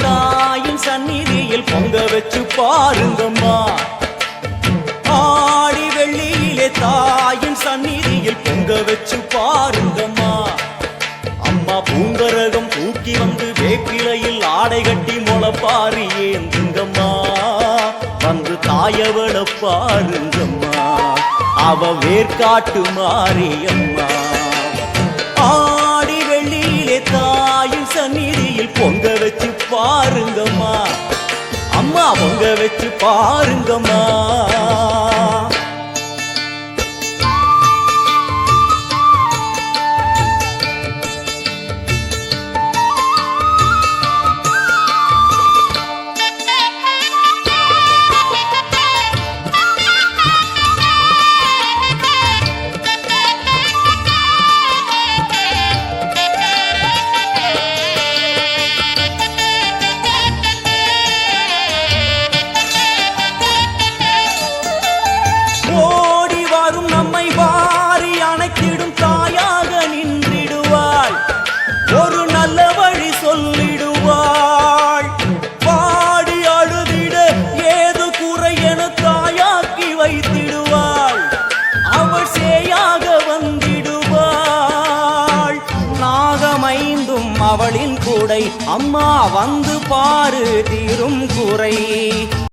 தாயின் சந்நிதியில் பொங்க வச்சு பாருங்கம்மா. ஆடி வெள்ளியிலே தாயின் சந்நிதியில் பொங்க வச்சு பாருங்கம்மா. அம்மா பூங்கரகம் தூக்கி வந்து வேப்பிலையில் ஆடை கட்டி முளப்பாரி ஏந்துங்கம்மா. வந்து தாயவள பாருங்கம்மா, அவ வேர்காட்டு மாரியம்மா. ஆடி வெள்ளியிலே தாயின் சந்நிதியில் பொங்க வச்சு பாருங்கம்மா. அம்மா பொங்க வச்சு பாருங்கம்மா. ஓடி வரும் நம்மை வாரி அணைத்திடும் தாயாக நின்றிடுவாள். ஒரு நல்ல வழி சொல்லிடுவாள். பாடி அழுதிட ஏது குறை என தாயாக்கி வைத்திடுவாள். அவள் சேயாக வந்திடுவாள். நாகமைந்தும் அவளின் கூடை, அம்மா வந்து பாரு தீரும் குறை.